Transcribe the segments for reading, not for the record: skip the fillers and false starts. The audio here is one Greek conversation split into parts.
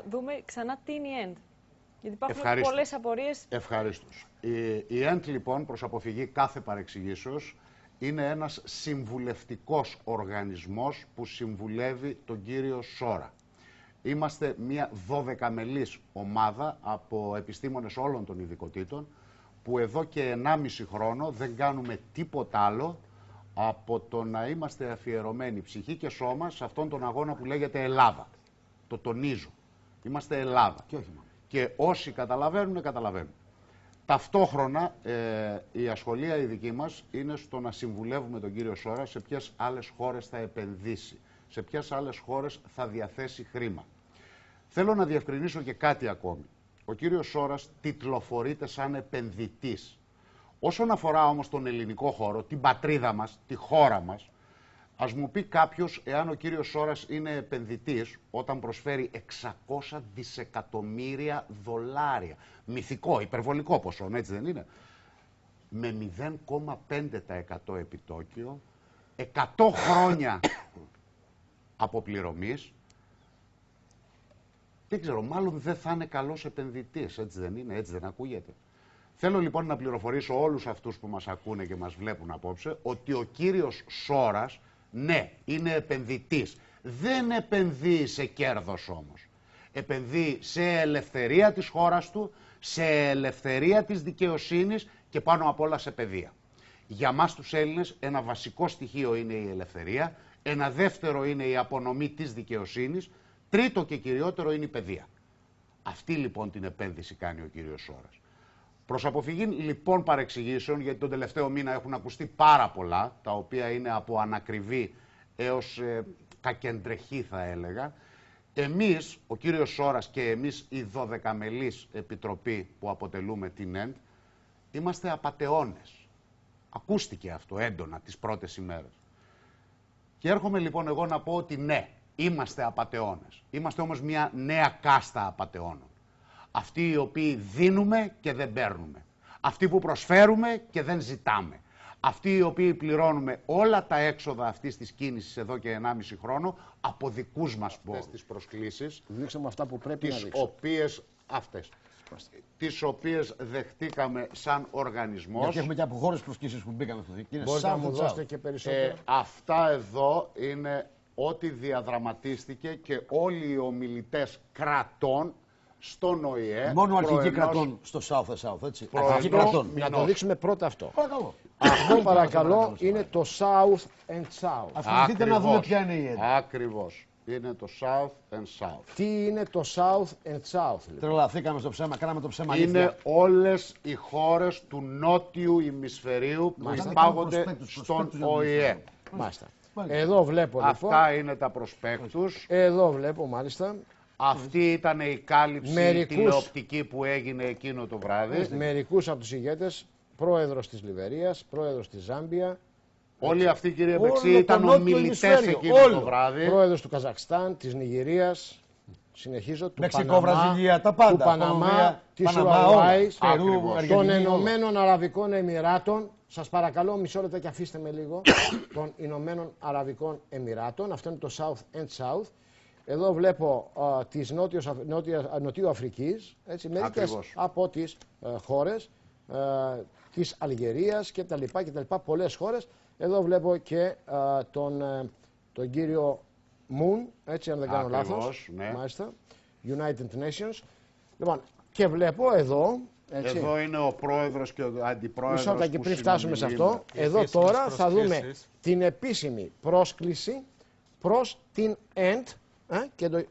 δούμε ξανά τι είναι η END. Γιατί υπάρχουν πολλές απορίες. Ευχαρίστως. Η END, λοιπόν, προς αποφυγή κάθε παρεξηγήσεως, είναι ένας συμβουλευτικός οργανισμός που συμβουλεύει τον κύριο Σόρα. Είμαστε μια 12μελής ομάδα από επιστήμονες όλων των ειδικοτήτων που εδώ και 1,5 χρόνο δεν κάνουμε τίποτα άλλο από το να είμαστε αφιερωμένοι ψυχή και σώμα σε αυτόν τον αγώνα που λέγεται Ελλάδα. Το τονίζω. Είμαστε Ελλάδα. Και όσοι καταλαβαίνουν, καταλαβαίνουν. Ταυτόχρονα η ασχολία η δική μας είναι στο να συμβουλεύουμε τον κύριο Σόρα σε ποιες άλλες χώρες θα επενδύσει, σε ποιες άλλες χώρες θα διαθέσει χρήμα. Θέλω να διευκρινίσω και κάτι ακόμη. Ο κύριος Σόρας τιτλοφορείται σαν επενδυτής. Όσον αφορά όμως τον ελληνικό χώρο, την πατρίδα μας, τη χώρα μας, ας μου πει κάποιος εάν ο κύριος Σόρας είναι επενδυτής όταν προσφέρει 600 δισεκατομμύρια δολάρια. Μυθικό, υπερβολικό ποσό, έτσι δεν είναι? Με 0,5% επιτόκιο, 100 χρόνια αποπληρωμής. Δεν ξέρω, μάλλον δεν θα είναι καλός επενδυτής, έτσι δεν είναι, έτσι δεν ακούγεται? Θέλω λοιπόν να πληροφορήσω όλους αυτούς που μας ακούνε και μας βλέπουν απόψε ότι ο κύριος Σόρας, ναι, είναι επενδυτής. Δεν επενδύει σε κέρδος όμως. Επενδύει σε ελευθερία της χώρας του, σε ελευθερία της δικαιοσύνης και πάνω απ' όλα σε παιδεία. Για μας τους Έλληνες ένα βασικό στοιχείο είναι η ελευθερία, ένα δεύτερο είναι η απονομή της δικαιοσύνης, τρίτο και κυριότερο είναι η παιδεία. Αυτή λοιπόν την επένδυση κάνει ο κύριος Σόρας. Προς αποφυγή λοιπόν παρεξηγήσεων, γιατί τον τελευταίο μήνα έχουν ακουστεί πάρα πολλά, τα οποία είναι από ανακριβή έως κακεντρεχή θα έλεγα, εμείς, ο κύριος Σόρας και εμείς η 12μελής επιτροπή που αποτελούμε την END, είμαστε απατεώνες. Ακούστηκε αυτό έντονα τις πρώτες ημέρες. Και έρχομαι λοιπόν εγώ να πω ότι ναι, είμαστε απατεώνες. Είμαστε όμως μια νέα κάστα απατεώνων. Αυτοί οι οποίοι δίνουμε και δεν παίρνουμε. Αυτοί που προσφέρουμε και δεν ζητάμε. Αυτοί οι οποίοι πληρώνουμε όλα τα έξοδα αυτής της κίνησης εδώ και 1,5 χρόνο από δικούς μας πόρους. Τις προσκλήσεις, δείξαμε αυτά που πρέπει να δείξουμε. Τις οποίες δεχτήκαμε σαν οργανισμός. Γιατί έχουμε και από χώρες προσκλήσεις που μπήκαμε στο δίκτυο. Μπορείτε να μου δώσετε και περισσότερο? Αυτά εδώ είναι ό,τι διαδραματίστηκε και όλοι οι ομιλητές κρατών στον ΟΗΕ. Μόνο αρχικοί κρατών στο South, έτσι. Αρχικοί κρατών. Να το δείξουμε πρώτα αυτό. Αυτό παρακαλώ είναι το South and South. Αφήνετε να δούμε ποια είναι η έννοια. Ακριβώς. Είναι το South and South. Τι είναι το South and South? Λοιπόν? Τρελαθήκαμε στο ψέμα, κάναμε το ψέμα. Είναι αλήθεια. όλες οι χώρες του νότιου ημισφαιρίου που υπάγονται στον ΟΗΕ. Μάλιστα. Εδώ βλέπω λοιπόν. Αυτά είναι τα προσπέκτους. Εδώ βλέπω μάλιστα. Αυτή ήταν η κάλυψη τηλεοπτική που έγινε εκείνο το βράδυ. Μερικούς από τους ηγέτες, πρόεδρος της Λιβερίας, πρόεδρος της Ζάμπια. Όλοι αυτοί, κύριε Μπεξή, ήταν ομιλητές εκείνο το βράδυ. Πρόεδρος του Καζακστάν, της Νιγηρίας, συνεχίζω, του Μεξικό, Βραζιλία, τα πάντα. του Παναμά, της Ουρουγουάης, των Ηνωμένων Αραβικών Εμιράτων. Σας παρακαλώ μισό λεπτό και αφήστε με λίγο. Των Ηνωμένων Αραβικών Εμιράτων. Αυτό είναι το South and South. Εδώ βλέπω της Νοτιού Αφρικής, έτσι, μερικές από τις χώρες της Αλγερίας και τα λοιπά, πολλές χώρες. Εδώ βλέπω και τον κύριο Moon, έτσι αν δεν κάνω λάθος, ναι. μάλιστα, United Nations. Λοιπόν, και βλέπω εδώ, έτσι. Εδώ είναι ο πρόεδρος και ο αντιπρόεδρος. Μισό και πριν φτάσουμε σε αυτό, εδώ τώρα θα δούμε την επίσημη πρόσκληση προς την END. Και το...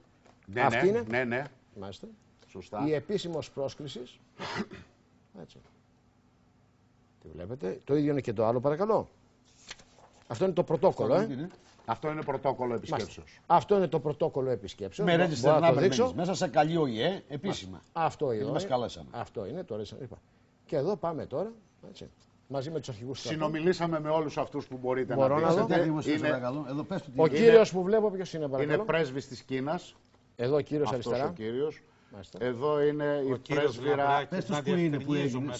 Ναι, αυτή είναι. Ναι. Μάλιστα. Σωστά. Η επίσημος πρόσκλησης. Έτσι. Τι βλέπετε. Το ίδιο είναι και το άλλο, παρακαλώ. Αυτό είναι το πρωτόκολλο. Αυτό είναι πρωτόκολλο επισκέψεως. Αυτό είναι το πρωτόκολλο επισκέψεως. Με register να το δείξω. Μέσα σε καλή ΟΗΕ, επίσημα. Αυτό είναι. Μας καλέσαμε. Αυτό είναι. Το και εδώ πάμε τώρα. Έτσι. Μαζί με τους αρχηγούς. Συνομιλήσαμε με όλους αυτούς που μπορείτε να δείτε. Ο κύριος που βλέπω ποιος είναι, παρακαλώ. Είναι πρέσβης της Κίνας. Εδώ ο κύριος αυτός αριστερά. Ο κύριος. Εδώ είναι η πρέσβυρα. Πες τους που είναι που έγινε.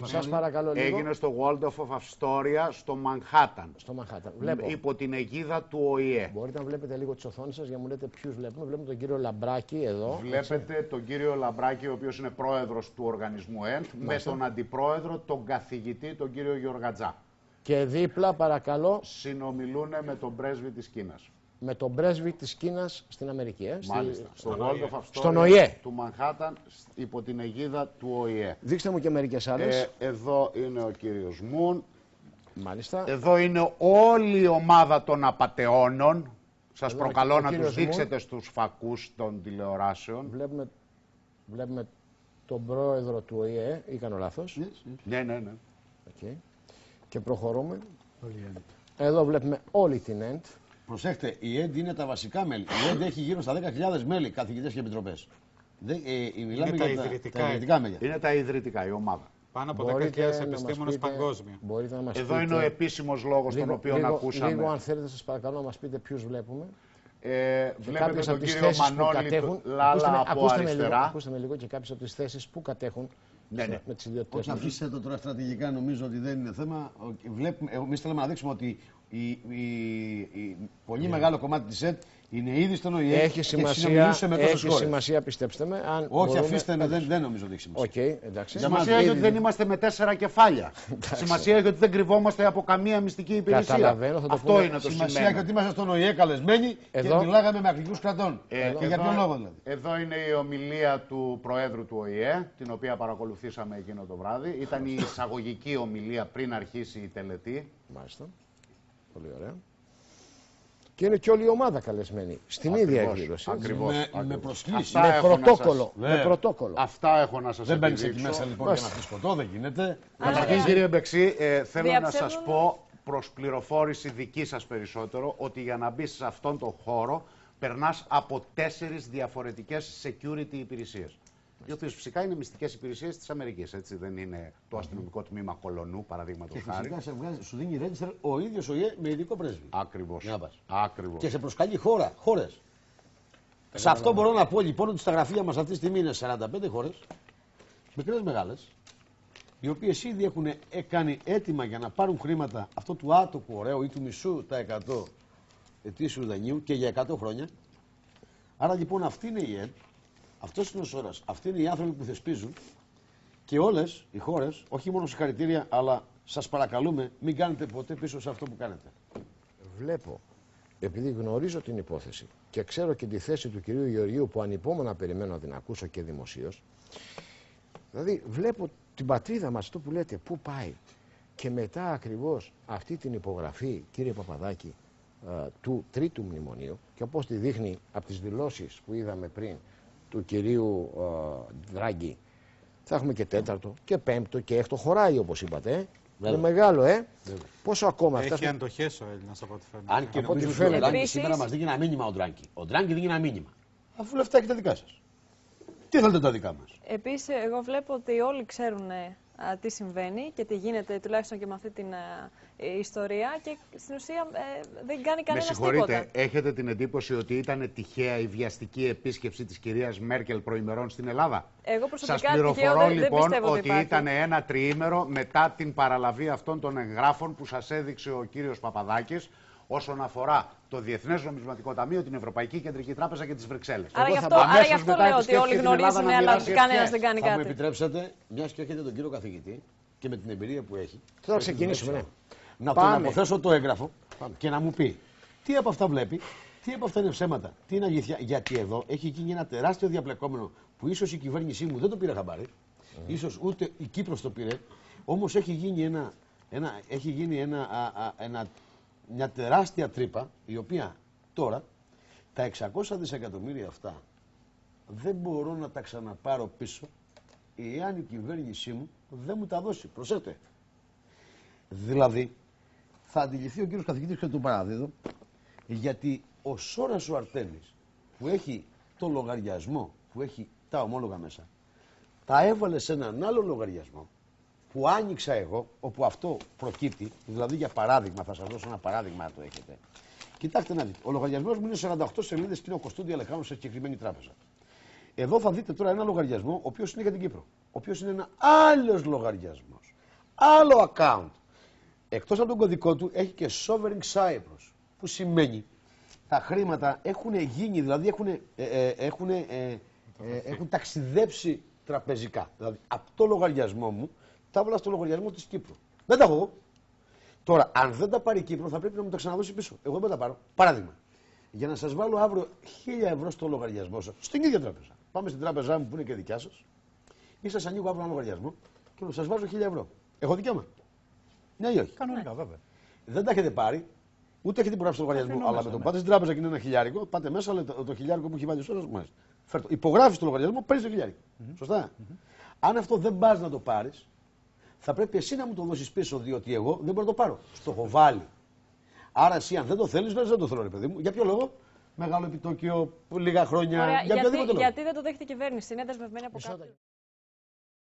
Σας παρακαλώ λίγο. Έγινε στο Waldorf of Astoria στο Μανχάταν. Στο Μανχάταν. Βλέπω. Υπό την αιγίδα του ΟΗΕ. Μπορείτε να βλέπετε λίγο τις οθόνες σας για να μου λέτε ποιους βλέπουμε. Βλέπουμε τον κύριο Λαμπράκη εδώ. Βλέπετε τον κύριο Λαμπράκη, ο οποίος είναι πρόεδρος του οργανισμού ΕΝΤ, με τον αντιπρόεδρο, τον καθηγητή, τον κύριο Γιωργατζά. Και δίπλα, παρακαλώ, συνομιλούν με τον πρέσβη της Κίνας. Με τον πρέσβη της Κίνας στην Αμερική. Μάλιστα. Στο Waldorf of Astoria στον ΟΗΕ του Μανχάταν, υπό την αιγίδα του ΟΗΕ. Δείξτε μου και μερικές άλλες. Εδώ είναι ο κύριος Μουν. Μάλιστα. Εδώ είναι όλη η ομάδα των απατεώνων. Σας προκαλώ να τους δείξετε στους φακούς των τηλεοράσεων. Βλέπουμε τον πρόεδρο του ΟΗΕ, ή κάνω λάθος? Ναι. Okay. Και προχωρούμε. Εδώ βλέπουμε όλη την ΕΝΤ. Προσέχτε, η ΕΝΤ είναι τα βασικά μέλη. Η ΕΝΤ έχει γύρω στα 10.000 μέλη, καθηγητές και επιτροπές. Μιλάμε για τα ιδρυτικά μέλη. Είναι τα ιδρυτικά, η ομάδα. Πάνω από 10.000 επιστήμονες παγκόσμια. Εδώ είναι ο επίσημος λόγος τον οποίο ακούσαμε. Λίγο, αν θέλετε, σας παρακαλώ να μας πείτε ποιους βλέπουμε. Βλέπετε τον κύριο Μανώλη Λάλα από αριστερά. Ακούστε με λίγο και κάποιες από τις θέσεις που κατέχουν. Ναι. Με τις ιδιότητες. Όχι, αφήστε το τώρα στρατηγικά, νομίζω ότι δεν είναι θέμα. Εμείς θέλουμε να δείξουμε ότι η πολύ μεγάλο κομμάτι της ΕΤ είναι ήδη στον ΟΗΕ. Έχει σημασία, πιστέψτε με. Αν όχι, μπορούμε... αφήστε με, δεν νομίζω ότι έχει σημασία. Σημασία έχει ότι δεν είμαστε με 4 κεφάλια. Σημασία έχει ότι δεν κρυβόμαστε από καμία μυστική υπηρεσία. Καταλαβαίνω, αυτό είναι το σημασία έχει ότι είμαστε στον ΟΗΕ καλεσμένοι και μιλάγαμε με αγγλικούς κρατών. Και για ποιο λόγο δηλαδή? Εδώ είναι η ομιλία του Προέδρου του ΟΗΕ, την οποία παρακολουθήσαμε εκείνο το βράδυ. Ήταν η εισαγωγική ομιλία πριν αρχίσει η τελετή. Μάλιστα. Πολύ ωραία. Και είναι και όλη η ομάδα καλεσμένη στην ίδια εκδήλωση. Με προσκλήσεις. Με πρωτόκολλο. Αυτά έχω να σας Δεν μπαίνεις εκεί μέσα λοιπόν για να πεις ποτό, δεν γίνεται. Καταρχήν κύριε Μπεξή, θέλω να σας πω προς πληροφόρηση δική σας περισσότερο ότι για να μπεις σε αυτόν τον χώρο περνάς από 4 διαφορετικές security υπηρεσίες. Οι οποίες φυσικά είναι μυστικές υπηρεσίες της Αμερικής. Έτσι, δεν είναι το αστυνομικό τμήμα Κολονού, παραδείγματος χάρη. Και φυσικά σου δίνει register ο ίδιος ο ΙΕ με ειδικό πρέσβη. Ακριβώς. Και σε προσκαλεί χώρες. Σε αυτό μπορώ να πω λοιπόν ότι στα γραφεία μας αυτή τη στιγμή είναι 45 χώρες, μικρές μεγάλες, οι οποίες ήδη έχουν κάνει έτοιμα για να πάρουν χρήματα αυτό του άτοκου ωραίου ή του μισού τα 100 ετήσιου δανείου και για 100 χρόνια. Άρα λοιπόν αυτή είναι η ΕΔ. Αυτός είναι ο Σόρας. Αυτοί είναι οι άνθρωποι που θεσπίζουν και όλες οι χώρες, όχι μόνο συγχαρητήρια, αλλά σας παρακαλούμε μην κάνετε ποτέ πίσω σε αυτό που κάνετε. Βλέπω, επειδή γνωρίζω την υπόθεση και ξέρω και τη θέση του κυρίου Γεωργίου που ανυπόμονα περιμένω να την ακούσω και δημοσίως, δηλαδή βλέπω την πατρίδα μας, αυτό που λέτε, πού πάει, και μετά ακριβώς αυτή την υπογραφή, κύριε Παπαδάκη, του τρίτου μνημονίου, και όπως τη δείχνει από τις δηλώσεις που είδαμε πριν του κυρίου Δράγκη, θα έχουμε και τέταρτο και πέμπτο και έκτο, χωράει όπως είπατε. Είναι μεγάλο, Πόσο ακόμα έχει αντοχές ο Έλληνας από ό,τι φαίνεται. Αν και νομίζω ότι ο Δράγκη σήμερα μας δίνει ένα μήνυμα ο Δράγκη. Ο Δράγκη δίνει ένα μήνυμα. Αφού λεφτά έχετε δικά σας. Τι θέλετε τα δικά μας? Επίσης, εγώ βλέπω ότι όλοι ξέρουν τι συμβαίνει και τι γίνεται, τουλάχιστον και με αυτή την ιστορία, και στην ουσία δεν κάνει κανένας τίποτα. Με συγχωρείτε, έχετε την εντύπωση ότι ήταν τυχαία η βιαστική επίσκεψη της κυρίας Μέρκελ προημερών στην Ελλάδα? Εγώ προσωπικά σας πληροφορώ λοιπόν δεν πιστεύω ότι ήταν ένα τριήμερο μετά την παραλαβή αυτών των εγγράφων που σας έδειξε ο κύριος Παπαδάκης όσον αφορά το Διεθνές Νομισματικό Ταμείο, την Ευρωπαϊκή Κεντρική Τράπεζα και τις Βρυξέλλες. Άρα γι' αυτό λέω ότι όλοι γνωρίζουν, αλλά κανένας δεν κάνει κάτι. Θα μου επιτρέψετε, μιας και έχετε τον κύριο καθηγητή και με την εμπειρία που έχει. Τώρα ξεκινήσουμε. Να τον αποθέσω το έγγραφο και να μου πει τι από αυτά βλέπει, τι από αυτά είναι ψέματα, τι είναι αλήθεια. Γιατί εδώ έχει γίνει ένα τεράστιο διαπλεκόμενο που ίσως η κυβέρνησή μου δεν το πήρε χαμπάρι, ίσως ούτε η Κύπρος το πήρε, όμως έχει γίνει μια τεράστια τρύπα, η οποία τώρα τα 600 δισεκατομμύρια αυτά δεν μπορώ να τα ξαναπάρω πίσω εάν η κυβέρνησή μου δεν μου τα δώσει. Προσέξτε. Δηλαδή, θα αντιληφθεί ο κύριος καθηγητής και τον παραδίδω, γιατί ο Σόρας ο Αρτέμις που έχει το λογαριασμό, που έχει τα ομόλογα μέσα, τα έβαλε σε έναν άλλο λογαριασμό που άνοιξα εγώ, όπου αυτό προκύπτει, δηλαδή για παράδειγμα, θα σας δώσω ένα παράδειγμα να το έχετε. Κοιτάξτε να δείτε, ο λογαριασμός μου είναι 48 σελίδες και είναι ο Κωστούντι Αλεχάνου σε συγκεκριμένη τράπεζα. Εδώ θα δείτε τώρα ένα λογαριασμό, ο οποίος είναι για την Κύπρο. Ο οποίος είναι ένα άλλος λογαριασμός. Άλλο account. Εκτός από τον κωδικό του έχει και Sovereign Cyprus. Που σημαίνει τα χρήματα έχουν γίνει, δηλαδή έχουν ταξιδέψει τραπεζικά. Δηλαδή από το λογαριασμό μου τα έβαλα στο λογαριασμό της Κύπρου. Δεν τα έχω εγώ. Τώρα, αν δεν τα πάρει η Κύπρο, θα πρέπει να μου τα ξαναδώσει πίσω. Εγώ δεν τα πάρω. Παράδειγμα, για να σας βάλω αύριο 1.000 ευρώ στο λογαριασμό σας, στην ίδια τράπεζα. Πάμε στην τράπεζά μου που είναι και δικιά σας, ή σας ανοίγω αύριο ένα λογαριασμό και σας βάζω 1.000 ευρώ. Έχω δικαίωμα. Ναι ή όχι? Κανονικά, βέβαια. Δεν τα έχετε πάρει, ούτε έχετε υπογράψει το λογαριασμό. Αλλά με το πάτε στην τράπεζα και είναι ένα χιλιάρικο, πάτε μέσα, λέτε το χιλιάρικο που έχει βάλει ο σώρος, μάλιστα. Υπογράφει το λογαριασμό, παίρνει το χιλιάρικο. Σωστά. Αν αυτό δεν πα να το πάρει, θα πρέπει εσύ να μου το δώσει πίσω, διότι εγώ δεν μπορώ να το πάρω. Στο έχω βάλει. Άρα εσύ, αν δεν το θέλει, δεν το θέλω, ρε παιδί μου. Για ποιο λόγο? Μεγάλο επιτόκιο, λίγα χρόνια. Ωραία, για οποιοδήποτε λόγο. Γιατί δεν το δέχεται η κυβέρνηση, είναι δεσμευμένη από κάτω.